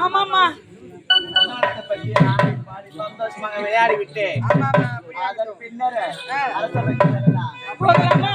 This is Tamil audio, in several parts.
ஆமாமா சந்தோஷமாக விளையாடி விட்டு அதன் பின்னர் போகலாமா?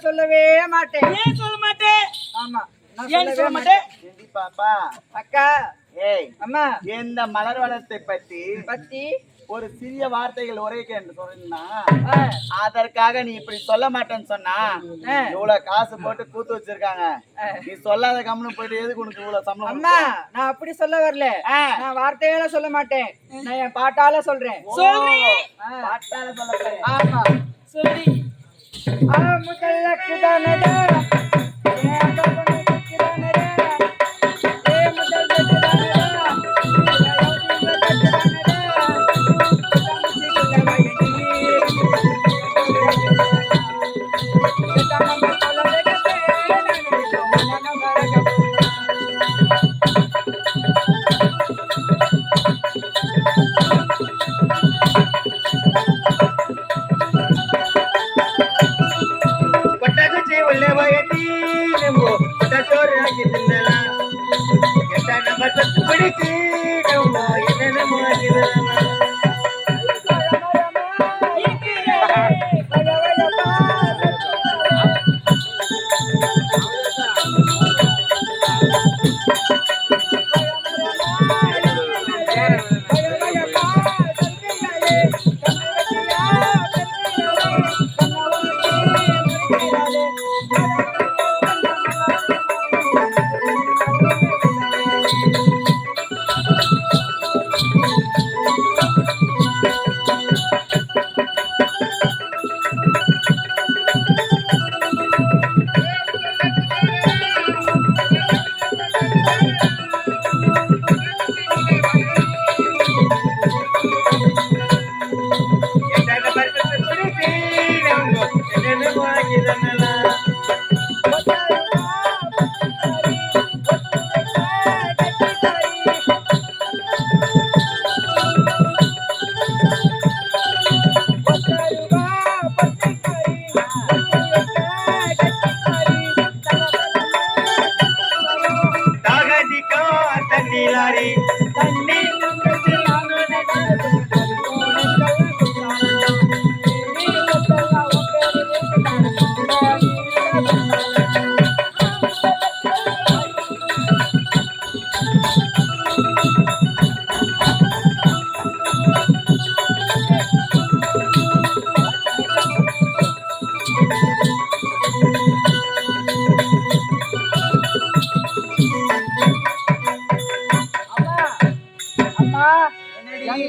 சொல்லவே மாட்டேன். ஏன் சொல்ல மாட்டேன்? ஆமா, ஏன் சொல்ல மாட்டேன்? பாப்பா அக்கா, ஏய் அம்மா, இந்த மலர் வனத்தை பற்றி ஒரு சிறிய வார்த்தைகள் உரைக்க என்று சொன்னா அதற்காக நீ இப்படி சொல்ல மாட்டேன்னு சொன்னா இவ்வளவு காசு போட்டு கூத்து வச்சிருக்காங்க, நீ சொல்லாத கம்முன்னு போயிட்டு எதுக்கு உனக்கு இவ்வளவு சம்பளம்? அம்மா, நான் அப்படி சொல்ல வரல. நான் வார்த்தையால சொல்ல மாட்டேன், நான் என் பாட்டால சொல்றேன். பாட்டால சொல்ல? ஆமா, சொல்லி முதல்ல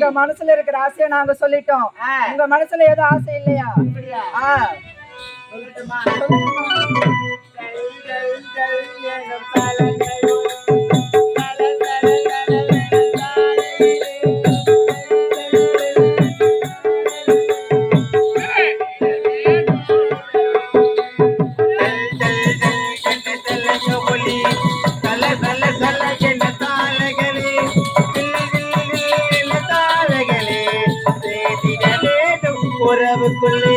எங்க மனசுல இருக்கிற ஆசையை நாங்க சொல்லிட்டோம். உங்க மனசுல ஏதோ ஆசை இல்லையா? சொல்லட்டுமா? உறவுக்குள்ளே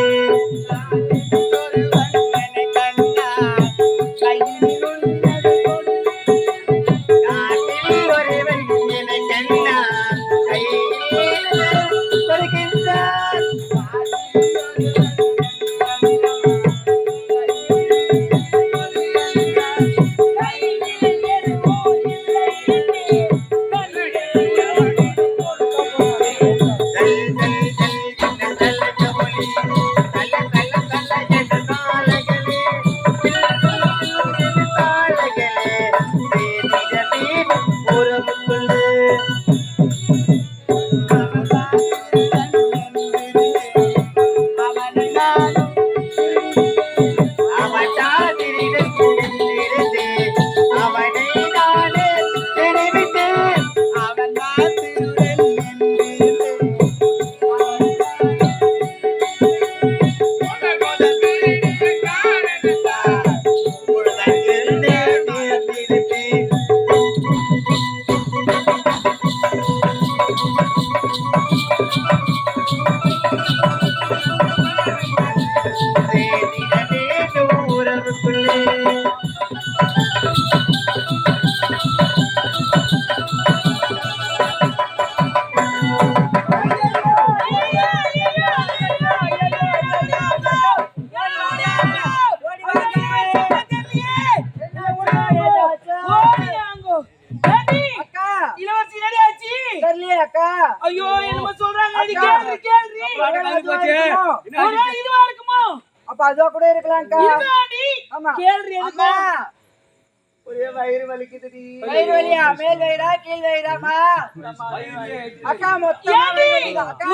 ஐயோ என்னமோ சொல்றாங்க கேள்வி இதுவா இருக்குமோ? அப்ப அதுவா கூட இருக்கலாம்க்கா. கேள்வி ஒரே வயிறு வலிக்குதுடி. வயிறு வலியா? மேல் வயிறா கீழ் வயிறாமா? அக்கா மொத்தம்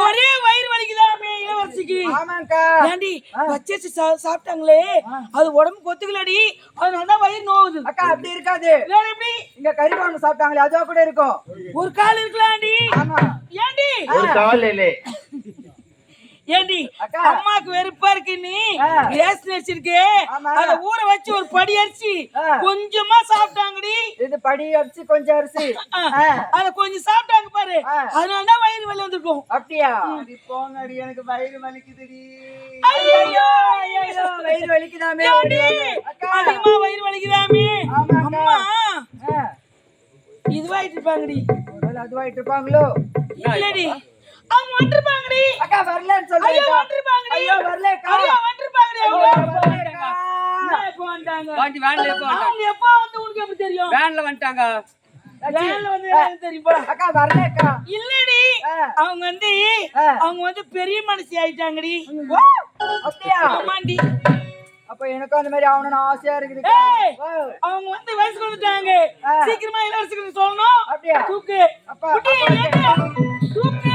ஒரே வயிறு வலிக்குதாமே இளவரசிக்கு? ஆமாங்கா. ஏண்டி பச்சரிசி சாப்பிட்டாங்களே அது உடம்புக்கு ஒத்துக்கலடி, அதனாலதான் வயிறு நோவுது. அக்கா அப்படி இருக்காது. வேற எப்படி? இங்க கறி குழம்பு சாப்பிட்டாங்களே அதுவா கூட இருக்கும். ஒரு கால் இருக்கலாம்டி. ஆமா. ஏண்டி ஒரு கால் இல்லே. ஏண்டி அம்மாக்கு வெறுப்பா இருக்கு, நீ ரேஷன் அரிசி இருக்கு அத ஊற வச்சு ஒரு படி அரிசி கொஞ்சமா சாப்பிட்டாங்கடி. இது படி அரிசி கொஞ்சம் அரிசி அத கொஞ்சம் சாப்பிட்டாங்க பாரு, அதனாலதான் வயிறு வலி வந்திருக்கும். அப்படியா? போங்கடி, எனக்கு வயிறு வலிக்குதுடி. ஐயோ வயிறு வலிக்குதாமே? அதிகமா வயிறு வலிக்குதாமே? அம்மா இதுவாயிட்டு இருப்பாங்கடி. அதுவாயிட்டு இருப்பாங்களோ? இல்லடி அவங்க வந்துருப்பாங்கடி. அக்கா வரலன்னு சொல்றேன். ஐயோ வந்துருப்பாங்கடி. ஐயோ வரலக்கா. ஐயோ வந்துருப்பாங்கடி. ஐயோ வரலக்கா. எப்போ வந்தாங்க? வாண்டி வேன்ல எப்போ வந்தாங்க? அவங்க எப்போ வந்து உனக்கு எப்படி தெரியும்? வேன்ல வந்துட்டாங்க. வேன்ல வந்து எனக்கு தெரியுமா? அக்கா வரலக்கா. இல்லடி அவங்க வந்து பெரிய மனுஷி ஆயிட்டாங்கடி. அப்படியா? ஆமாண்டி. அப்ப எனக்கு அந்த மாதிரி ஆகணும்னு ஆசையா இருக்குது. அவங்க வந்து வயசுக்கு வந்துட்டாங்க. சீக்கிரமா இளவரசிக்கு சொல்லணும். அப்படியா? தூக்கு. அப்பா தூக்கு.